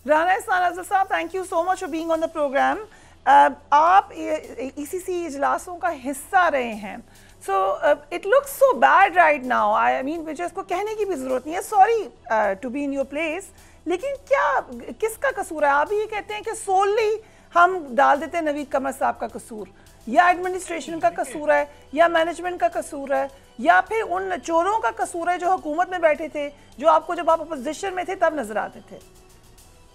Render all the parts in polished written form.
राना इहसान अफजल साहब, thank you so much for being on the programme. आप ईसीसी इजलासों का हिस्सा रहे हैं, so it looks so bad right now. I mean मुझे इसको कहने की भी ज़रूरत नहीं है, sorry to be in your place, लेकिन क्या किसका कसूर है? आप ये कहते हैं कि सोली हम डाल देते हैं नवीद कमर साहब का कसूर, या एडमिनिस्ट्रेशन का कसूर है, या मैनेजमेंट का कसूर है, या फिर उन चोरों का कसूर है जो हुकूमत में बैठे थे, जो आपको जब आप अपोजिशन में थे तब नजर आते थे?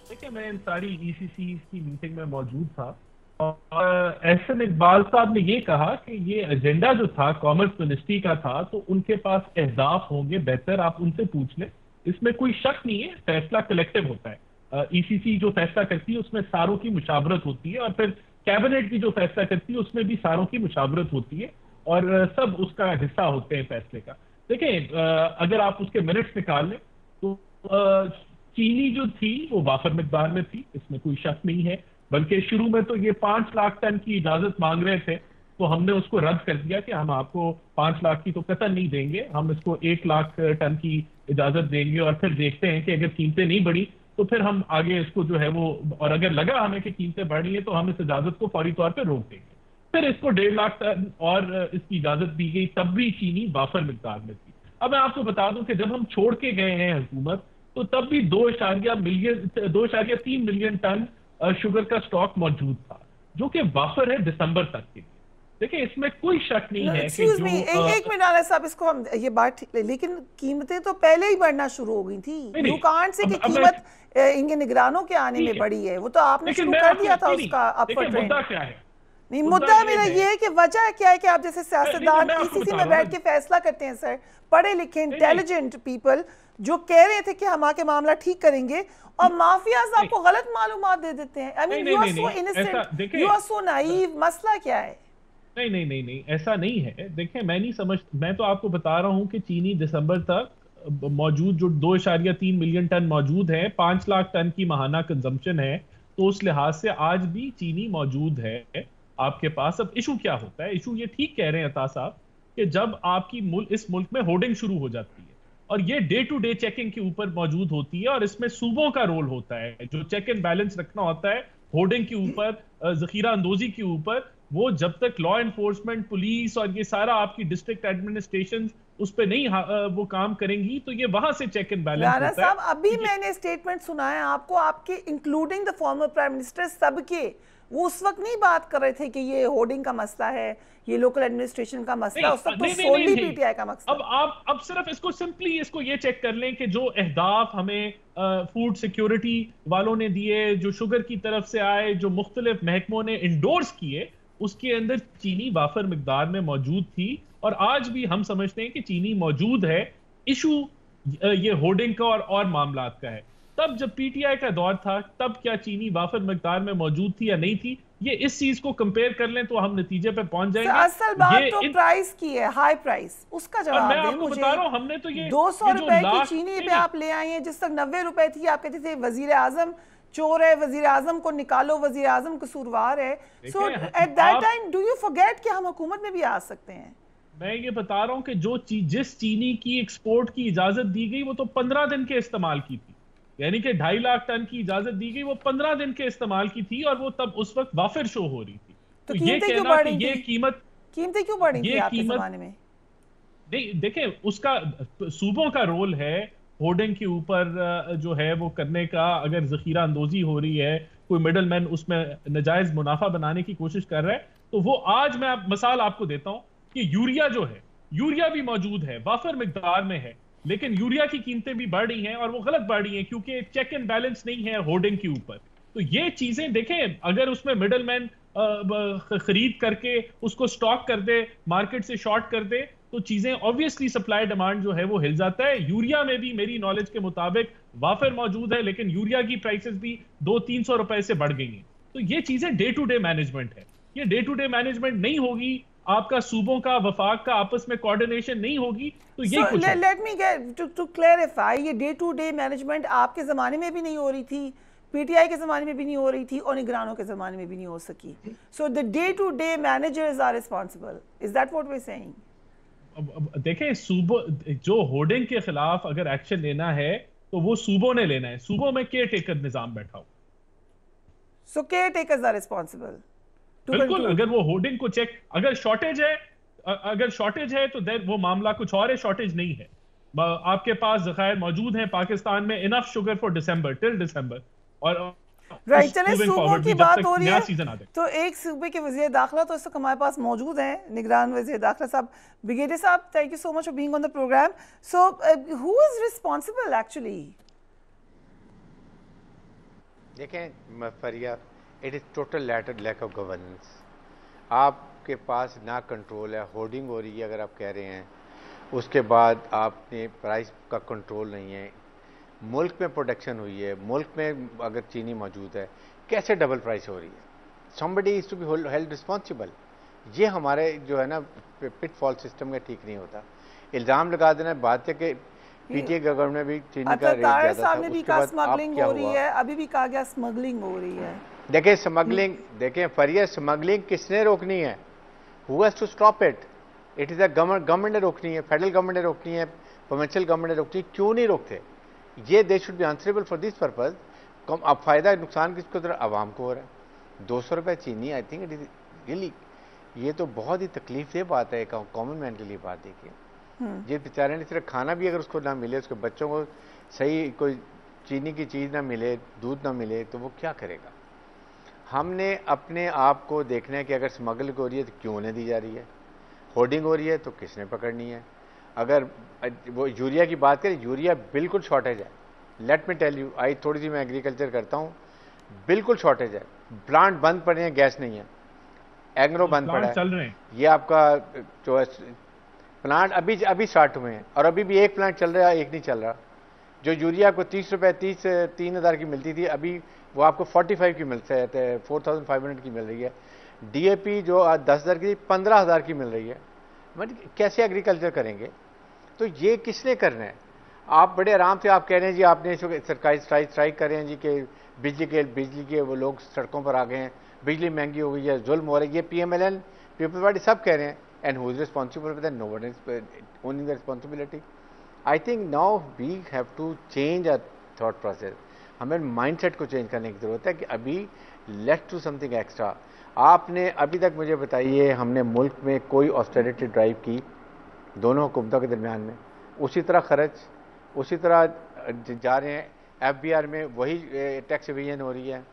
देखिए, मैं इन सारी ईसीसी की मीटिंग में मौजूद था और एहसन इकबाल साहब ने ये कहा कि ये एजेंडा जो था कॉमर्स मिनिस्ट्री का था, तो उनके पास अहदाफ होंगे, बेहतर आप उनसे पूछ लें। इसमें कोई शक नहीं है, फैसला कलेक्टिव होता है। ईसीसी जो फैसला करती है उसमें सारों की मुशावरत होती है, और फिर कैबिनेट भी जो फैसला करती है उसमें भी सारों की मुशावरत होती है, और सब उसका हिस्सा होते हैं फैसले का। देखें, अगर आप उसके मिनट्स निकाल लें तो चीनी जो थी वो वाफर मिकदार में थी, इसमें कोई शक नहीं है। बल्कि शुरू में तो ये 5 लाख टन की इजाजत मांग रहे थे, तो हमने उसको रद्द कर दिया कि हम आपको 5 लाख की तो कतई नहीं देंगे, हम इसको 1 लाख टन की इजाजत देंगे, और फिर देखते हैं कि अगर कीमतें नहीं बढ़ी तो फिर हम आगे इसको जो है वो, और अगर लगा हमें कि कीमतें बढ़ रही है तो हम इस इजाजत को फौरी तौर पर रोक देंगे। फिर इसको 1.5 लाख टन और इसकी इजाजत दी गई, तब भी चीनी वाफर मिकदार में थी। अब मैं आपको बता दूं कि जब हम छोड़ के गए हैं हुकूमत, तो तब भी 2.3 मिलियन टन शुगर का स्टॉक मौजूद था, जो कि वाफर है दिसंबर तक के लिए। देखिए, इसमें कोई शक नहीं है कि जो एक मिनट आला साहब, इसको हम ये बात, लेकिन कीमतें तो पहले ही बढ़ना शुरू हो गई थी। यू कांट से कि कीमत इनके निगरानों के आने में बढ़ी है, वो तो आपने शुरू कर दिया था उसका अपवर्ड ट्रेंड। मुद्दा क्या है? नहीं, मुद्दा मेरा ये है कि वजह क्या है कि आप जैसे सियासतदान ईसीसी में बैठ के फैसला करते हैं सर, पढ़े लिखे इंटेलिजेंट पीपल जो कह रहे थे कि हम आके मामला ठीक करेंगे, और माफियाज आपको गलत मालूमात दे देते हैं। I mean you are so innocent, you are so naive. मसला क्या है? नहीं, ऐसा नहीं है। देखें, मैं तो आपको बता रहा हूं कि चीनी दिसंबर तक मौजूद जो 2.3 मिलियन टन मौजूद है, 5 लाख टन की माहाना कंजम्पशन है, तो उस लिहाज से आज भी चीनी मौजूद है आपके पास। अब इशू क्या होता है? इशू ये ठीक कह रहे हैं अता साहब कि जब आपकी इस मुल्क में होर्डिंग शुरू हो जाती है, और ये डे टू डे चेकिंग के ऊपर मौजूद होती है, और इसमें सूबों का रोल होता है, जो चेक एंड बैलेंस रखना होता है होर्डिंग के ऊपर, जखीरा अंदोजी के ऊपर। वो जब तक लॉ एनफोर्समेंट, पुलिस और ये सारा आपकी डिस्ट्रिक्ट एडमिनिस्ट्रेशन उस पर नहीं वो काम करेंगी, तो ये वहां से चेक एंड बैलेंस होता है। साहब, अभी मैंने स्टेटमेंट सुना है आपको, आपके including the former prime minister, सबके, वो उस वक्त नहीं बात कर रहे थे कि ये होर्डिंग का मसला है, ये लोकल एडमिनिस्ट्रेशन का मसला, उस वक्त तो सोली पीटीआई का मसला। अब सिर्फ इसको ये चेक कर लें कि जो अहदाफ हमें फूड सिक्योरिटी वालों ने दिए, जो शुगर की तरफ से आए, जो मुख्तलिफ महकमों ने इंडोर्स किए, उसके अंदर चीनी वाफर मिकदार में मौजूद थी, और आज भी हम समझते हैं कि चीनी मौजूद है। इशू ये होर्डिंग का और मामलात का है। तब जब पीटीआई का दौर था, तब क्या चीनी वाफर मिकदार में मौजूद थी या नहीं थी? ये इस चीज को कंपेयर कर लें तो हम नतीजे पे पहुंच जाएंगे। असल बात तो प्राइस की है, हाई प्राइस, उसका जवाब दें मुझे। बता रहा हूं, हमने तो ये 200 रुपए की चीनी पे आप ले आए हैं, जिस तक 90 रुपए थी। आप कहते थे वजीर आजम चोर है, वजीर आजम को निकालो, वजीर आजम कसूरवार है। So at that time do you forget कि हम हुकूमत में भी आ सकते हैं? मैं ये बता रहा हूं कि जिस चीनी की एक्सपोर्ट की इजाजत दी गई, वो तो 15 दिन के इस्तेमाल की थी, यानी कि 2.5 लाख टन की इजाजत दी गई, वो 15 दिन के इस्तेमाल की थी, और वो तब उस वक्त वाफिर शो हो रही थी। तो ये कहना कि ये कीमतें क्यों बढ़ी थी आपके ज़माने में? नहीं, देखें, उसका सूबों का रोल है होर्डिंग के ऊपर जो है वो करने का। अगर जखीरा अंदोजी हो रही है, कोई मिडल मैन उसमें नजायज मुनाफा बनाने की कोशिश कर रहा है, तो वो आज मैं मिसाल आपको देता हूं कि यूरिया जो है, यूरिया भी मौजूद है, वाफर मिकदार में है, लेकिन यूरिया की कीमतें भी बढ़ रही हैं, और वो गलत बढ़ रही हैं क्योंकि चेक एंड बैलेंस नहीं है होर्डिंग के ऊपर। तो ये चीजें देखें, अगर उसमें मिडल मैन खरीद करके उसको स्टॉक कर दे, मार्केट से शॉर्ट कर दे, तो चीजें ऑब्वियसली सप्लाई डिमांड जो है वो हिल जाता है। यूरिया में भी मेरी नॉलेज के मुताबिक वाफर मौजूद है, लेकिन यूरिया की प्राइसेस भी 200-300 रुपए से बढ़ गई हैं। तो ये चीजें डे टू डे मैनेजमेंट है। ये डे टू डे मैनेजमेंट नहीं होगी, आपका सूबों का, वफाक का आपस में कोऑर्डिनेशन नहीं होगी, तो ये कुछ let me get to clarify, ये डे टू डे मैनेजमेंट आपके जमाने में भी नहीं हो रही थी, पीटीआई के ज़माने में भी नहीं हो रही थी, और निगरानों के ज़माने में भी नहीं हो सकी। So the day to day managers are responsible, is that what we are saying? देखें, सूबो जो होर्डिंग के खिलाफ अगर एक्शन लेना है तो वो सूबों ने लेना है। सूबों में केयर टेकर निजाम बैठा हो। So caretakers are responsible. To बिल्कुल, conclude. अगर वो होर्डिंग को चेक, अगर शॉर्टेज है, अगर शॉर्टेज है तो देन वो मामला कुछ और है, शॉर्टेज नहीं है। आपके पास ज़खायर मौजूद हैं पाकिस्तान में, enough sugar for December, till दिसंबर, और राइट, चले सूबों की बात हो रही है सीजन आ जाए। तो एक सूबे के वज़ीर दाखिला तो इस वक्त हमारे पास मौजूद हैं, निगरान वज़ीर दाखिला साहब, ब्रिगेडियर साहब, thank you so much for being on the programme. So who is responsible actually? देखें फरिया, it is total lack of governance. आपके पास ना कंट्रोल है, होर्डिंग हो रही है अगर आप कह रहे हैं, उसके बाद आपने प्राइस का कंट्रोल नहीं है। मुल्क में प्रोडक्शन हुई है, मुल्क में अगर चीनी मौजूद है, कैसे डबल प्राइस हो रही है? Somebody is to be held responsible. ये हमारे जो है ना पिट फॉल सिस्टम का ठीक नहीं होता। इल्ज़ाम लगा देना, बात है कि पीटीए गवर्नमेंट में भी चीनी का रेट ज़्यादा था, साहब ने भी कहा स्मगलिंग हो रही है, अभी भी कहा गया स्मगलिंग हो रही है। देखें स्मगलिंग, देखें फरिया, स्मगलिंग किसने रोकनी है? Who has to stop it? It is a government ने रोकनी है, फेडरल गवर्नमेंट ने रोकनी है, प्रोविंशियल गवर्नमेंट ने रोकनी है। क्यों नहीं रोकते? ये they should be answerable for this purpose. कम अब फ़ायदा नुकसान किसको तरह आवाम को हो रहा है। 200 रुपये चीनी, I think it is really, ये तो बहुत ही तकलीफ ये बात है कॉमन मैन के लिए। बात देखिए, ये बेचारे ने सिर्फ खाना भी अगर उसको ना मिले, उसके बच्चों को सही कोई चीनी की चीज़ ना मिले, दूध ना मिले, तो वो क्या करेगा? हमने अपने आप को देखना है कि अगर स्मगलिंग हो रही है तो क्यों उन्हें दी जा रही है, होर्डिंग हो रही है तो किसने पकड़नी है। अगर वो यूरिया की बात करें, यूरिया बिल्कुल शॉर्टेज है। लेट मी टेल यू, आई थोड़ी सी मैं एग्रीकल्चर करता हूँ, बिल्कुल शॉर्टेज है। प्लांट बंद पड़े हैं, गैस नहीं है, एग्रो बंद पड़ा है, चल रहे हैं। ये आपका जो प्लांट अभी स्टार्ट हुए हैं, और अभी भी एक प्लांट चल रहा है, एक नहीं चल रहा। जो यूरिया को 30 रुपये 3,000 की मिलती थी, अभी वो आपको 45 की मिलती है, 4,500 की मिल रही है। डीएपी जो 10,000 की 15,000 की मिल रही है। मतलब कैसे एग्रीकल्चर करेंगे? तो ये किसने करना है? आप बड़े आराम से आप कह रहे हैं जी, आपने सरकारी स्ट्राइक कर रहे हैं जी कि बिजली के वो लोग सड़कों पर आ गए हैं, बिजली महंगी हो गई है, जुल्म हो रहा है। ये पीएमएलएन, पीपल्स पार्टी सब कह रहे हैं। And who is responsible for that? No one is owning the responsibility. I think now we have to change our thought process. हमें माइंडसेट को चेंज करने की ज़रूरत है कि अभी लेट्स डू समथिंग एक्स्ट्रा। आपने अभी तक मुझे बताइए, हमने मुल्क में कोई ऑस्टेरिटी ड्राइव की दोनों हुकूमतों के दरमियान में? उसी तरह खर्च, उसी तरह जा रहे हैं। एफबीआर में वही टैक्स एविजन हो रही है।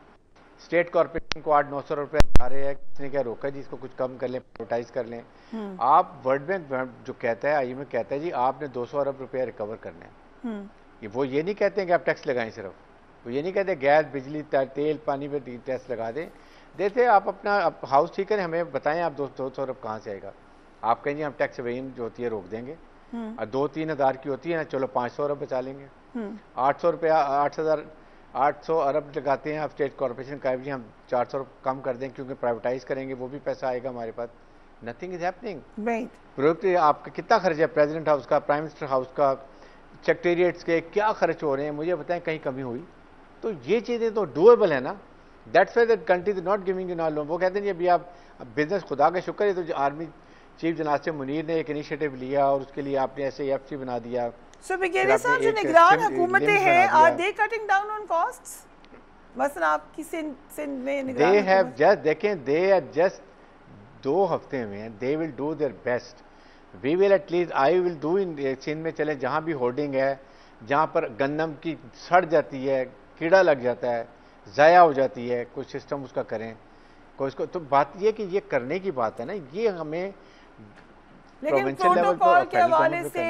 स्टेट कॉर्पोरेशन को 800-900 रुपये आ रहे हैं, किसने क्या रोका जी? इसको कुछ कम कर लें, प्राइवेटाइज कर लें। आप वर्ल्ड बैंक जो कहता है, आईएमएफ कहता है जी आपने 200 अरब रुपया रिकवर करना है। वो ये नहीं कहते हैं कि आप टैक्स लगाएं, सिर्फ वो ये नहीं कहते गैस बिजली तेल पानी पे टैक्स लगा दें। देते आप अपना हाउस ठीक करें, हमें बताएं आप 200 अरब कहाँ से आएगा। आप कहेंगे हम टैक्स एवेजन जो होती है रोक देंगे, और 2-3 हज़ार की होती है ना, चलो 500 अरब बचा लेंगे। 800 रुपया 800 अरब लगाते हैं आप स्टेट कॉर्पोरेशन का, भी हम 400 कम कर दें क्योंकि प्राइवेटाइज करेंगे, वो भी पैसा आएगा हमारे पास। Nothing is happening. आपका कितना खर्च है प्रेसिडेंट हाउस का, प्राइम मिनिस्टर हाउस का, सेक्रेटेरिएट्स के क्या खर्च हो रहे हैं? मुझे बताएं कहीं कमी हुई? तो ये चीज़ें तो डूएबल है ना। That's why that country is not giving you not loan. वो कहते हैं अभी आप बिजनेस, खुदा का शुक्र है तो आर्मी चीफ जनाब से मुनीर ने एक इनिशिएटिव लिया और उसके लिए आपने ऐसे एफसी बना दिया। सो ब्रिगेडियर साहब, जो निगरान हुकूमतें हैं, are they cutting down on costs? मसलन आपकी सिंध में निगरान, दे हैव जस्ट, देखें दे आर जस्ट 2 हफ्ते में, they will do their best. We will at least, I will do in Sindh में चले, जहाँ भी होर्डिंग है, जहाँ पर गंदम की सड़ जाती है, कीड़ा लग जाता है, ज़ाया हो जाती है, कोई सिस्टम उसका करें, कोई उसको। तो बात ये कि ये करने की बात है ना, ये हमें लेकिन प्रोटोकॉल के हवाले से,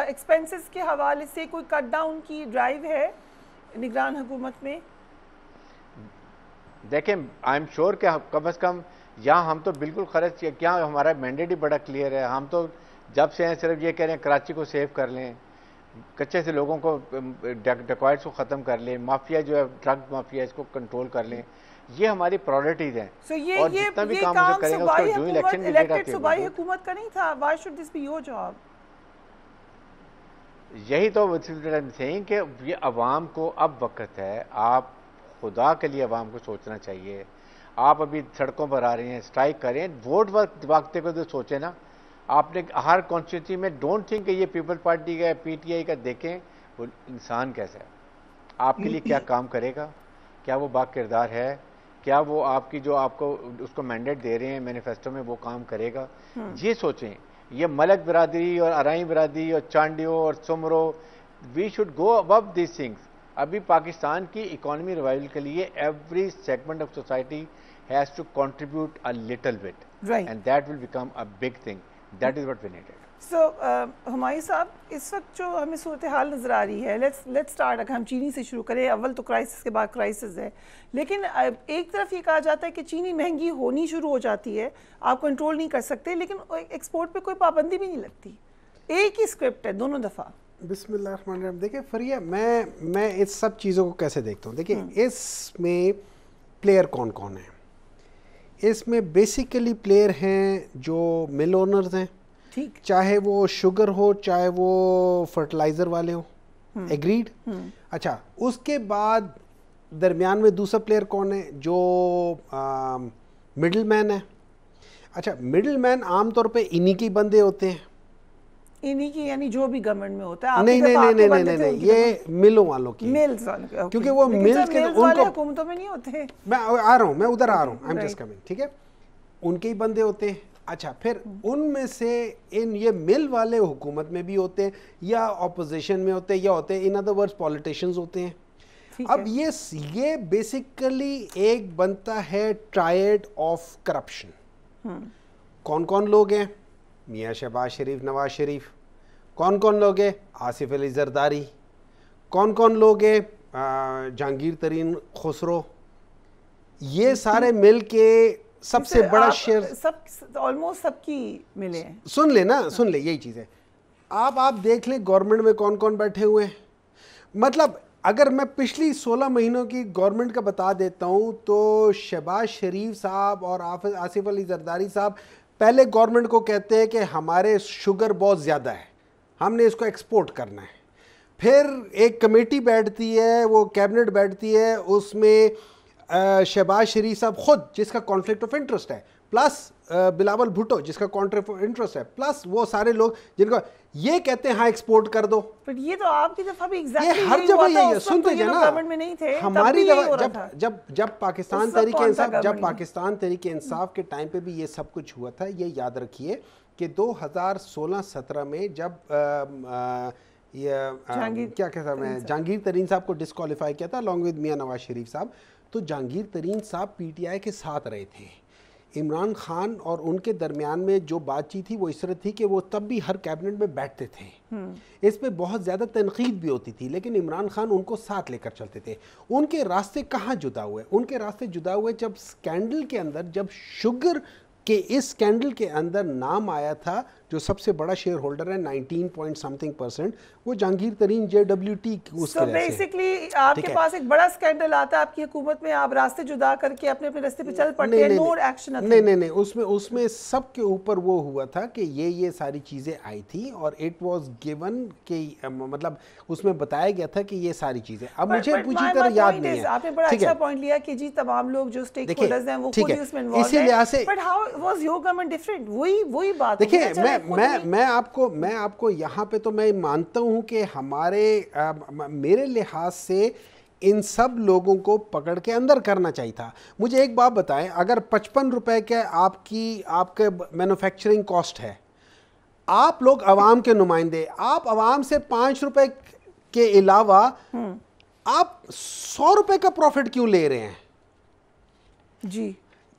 एक्सपेंसेस के हवाले से कोई कट डाउन की ड्राइव है निगरान हुकूमत में? देखें, आई एम श्योर कि कम अज़ कम यहाँ हम तो बिल्कुल खर्च, क्या हमारा मैंडेट ही बड़ा क्लियर है। हम तो जब से हैं सिर्फ ये कह रहे हैं कराची को सेव कर लें, कच्चे से लोगों को, डेकॉइट्स को ख़त्म कर लें, माफिया जो है ड्रग माफिया, इसको कंट्रोल कर लें। ये हमारी प्रायोरिटीज हैं। और जितना भी काम हम करेंगे उसका जो इलेक्शन की डेट आती है, सूबाई हुकूमत का नहीं था। Why should this be your job? यही तो सेइंग कि ये अवाम को अब वक्त है, आप खुदा के लिए अवाम को सोचना चाहिए। आप अभी सड़कों पर आ रहे हैं, स्ट्राइक करें, वोट वक्त को तो सोचें ना। आपने हर कॉन्स्टिट्यूंसी में, डोंट थिंक कि ये पीपल पार्टी का, पीटीआई का, देखें वो इंसान कैसा है। आपके लिए क्या काम करेगा, क्या वो बाकिरदार है, क्या वो आपकी जो आपको उसको मैंडेट दे रहे हैं मैनिफेस्टो में वो काम करेगा। ये सोचें। ये मलक बिरादरी और अराई बिरादरी और चांडियो और Soomro, we should go above this things. अभी पाकिस्तान की इकोनॉमी रिवाइवल के लिए every segment of society has to contribute a little bit, and that will become a big thing. That is what we needed. So Humayun साहब, इस वक्त जो हमें सूरत हाल नज़र आ रही है, लेट्स स्टार्ट, अगर हम चीनी से शुरू करें, अव्वल तो क्राइसिस के बाद क्राइसिस है, लेकिन एक तरफ ये कहा जाता है कि चीनी महंगी होनी शुरू हो जाती है, आप कंट्रोल नहीं कर सकते, लेकिन एक्सपोर्ट पे कोई पाबंदी भी नहीं लगती, एक ही स्क्रिप्ट है दोनों दफ़ा। बिस्मिल्लाहिर्रहमानिर्रहीम। देखिए फरिया, मैं इस सब चीज़ों को कैसे देखता हूँ। देखिए इसमें प्लेयर कौन कौन है। इसमें बेसिकली प्लेयर हैं जो मिल ओनर्स हैं, ठीक, चाहे वो शुगर हो चाहे वो फर्टिलाइज़र वाले हो, एग्रीड। अच्छा, उसके बाद दरमियान में दूसरा प्लेयर कौन है, जो मिडल मैन है। अच्छा, मिडल मैन आमतौर पे इन्हीं के बंदे होते हैं, इन्हीं की, यानी जो भी गवर्नमेंट में होता है। नहीं, ये मिलों वालों की, मिल्स वालों के, क्योंकि वो मिल्स के उनको हुकूमतों में नहीं होते। मैं आ रहा हूँ, मैं उधर आ रहा हूँ, आई एम जस्ट कमिंग, ठीक है, उनके ही बंदे होते हैं। अच्छा, फिर उनमें से ये मिल वाले हुकूमत में भी होते हैं या ऑपोजिशन में होते हैं या होते हैं, इन अदर वर्ड्स पॉलिटिशियंस होते हैं। अब ये बेसिकली एक बनता है ट्रायड ऑफ करप्शन। कौन कौन लोग हैं? मियाँ शहबाज शरीफ, नवाज शरीफ। कौन कौन लोग हैं? आसिफ अली जरदारी। कौन कौन लोग हैं? जहांगीर तरीन खुसरो। ये सारे मिल के सबसे बड़ा शेयर, सब ऑलमोस्ट सबकी मिले हैं। सुन ले ना, सुन ले, यही चीज़ है। आप देख ले गवर्नमेंट में कौन कौन बैठे हुए हैं। मतलब अगर मैं पिछली 16 महीनों की गवर्नमेंट का बता देता हूँ तो शहबाज शरीफ साहब और आसिफ अली जरदारी साहब पहले गवर्नमेंट को कहते हैं कि हमारे शुगर बहुत ज़्यादा है, हमने इसको एक्सपोर्ट करना है। फिर एक कमेटी बैठती है, वो कैबिनेट बैठती है, उसमें शहबाज शरीफ साहब खुद, जिसका कॉन्फ्लिक्ट ऑफ इंटरेस्ट है, प्लस बिलावल भुट्टो जिसका कॉन्फ्लिक्ट ऑफ इंटरेस्ट है, प्लस वो सारे लोग जिनको ये कहते हैं हाँ एक्सपोर्ट कर दो। पर ये तो आपकी दफा भी एग्जैक्टली ये हर जगह यही है। सुनते तो ना, गवर्नमेंट में नहीं थे, हमारी जब पाकिस्तान तहरीक इंसाफ, जब पाकिस्तान तहरीक इंसाफ के टाइम पे भी ये सब कुछ हुआ था। ये याद रखिए कि 2016-17 में जब क्या कहता मैं जहांगीर तरीन साहब को डिस्क्वालीफाई किया था अलॉन्ग विद मियां नवाज शरीफ साहब, तो जहांगीर तरीन साहब पीटीआई के साथ रहे थे। इमरान खान और उनके दरमियान में जो बातचीत थी वो इस तरह थी कि वो तब भी हर कैबिनेट में बैठते थे। इस पे बहुत ज़्यादा तनकीद भी होती थी, लेकिन इमरान खान उनको साथ लेकर चलते थे। उनके रास्ते कहाँ जुदा हुए? उनके रास्ते जुदा हुए जब स्कैंडल के अंदर, जब शुगर के इस स्कैंडल के अंदर नाम आया था, जो सबसे बड़ा शेयर होल्डर है 19% वो जहांगीर तरीन JWT उसके बेसिकली आपके पास एक बड़ा स्कैंडल आता है आपकी हुकूमत में, आप रास्ते जुदा करके अपने अपने रास्ते पे चल पड़ते हैं, नो एक्शन। नहीं, उसमें सबके ऊपर वो हुआ था कि ये सारी चीज़ें आई थी और इट वाज गिवन कि मतलब उसमें बताया गया था कि ये सारी चीज़ें, अब मुझे पूरी तरह याद नहीं है। आपने बड़ा अच्छा पॉइंट लिया कि जी तमाम लोग जो स्टेक होल्डर्स हैं वो खुद ही उसमें इन्वॉल्व हैं। इसी लिहाज से but how was your government different? वही बात। देखिए, मैं आपको यहाँ पे तो मैं मानता हूँ कि मेरे लिहाज से इन सब लोगों को पकड़ के अंदर करना चाहिए था। मुझे एक बात बताएं, अगर 55 रुपए के आपके मैन्युफैक्चरिंग कॉस्ट है, आप लोग अवाम के नुमाइंदे, आप अवाम से 5 रुपए के अलावा आप 100 रुपए का प्रॉफिट क्यों ले रहे हैं? जी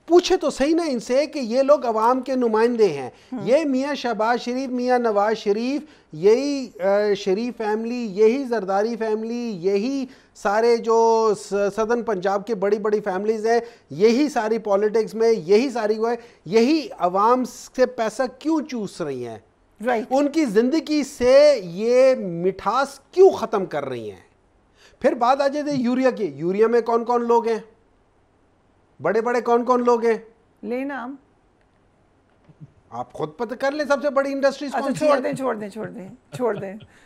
पूछे तो सही ना इनसे कि ये लोग अवाम के नुमाइंदे हैं। ये मियाँ शहबाज शरीफ, मियाँ नवाज शरीफ, यही शरीफ फैमिली, यही जरदारी फैमिली, यही सारे जो सदर्न पंजाब के बड़ी बड़ी फैमिलीज हैं, यही सारी पॉलिटिक्स में, यही सारी वो है, यही अवाम से पैसा क्यों चूस रही हैं? उनकी जिंदगी से ये मिठास क्यों ख़त्म कर रही हैं? फिर बात आ जाती है यूरिया की। यूरिया में कौन कौन लोग हैं? बड़े बड़े कौन कौन लोग हैं? ले नाम आप खुद पता कर ले, सबसे बड़ी इंडस्ट्रीज कौन सी है? छोड़ दें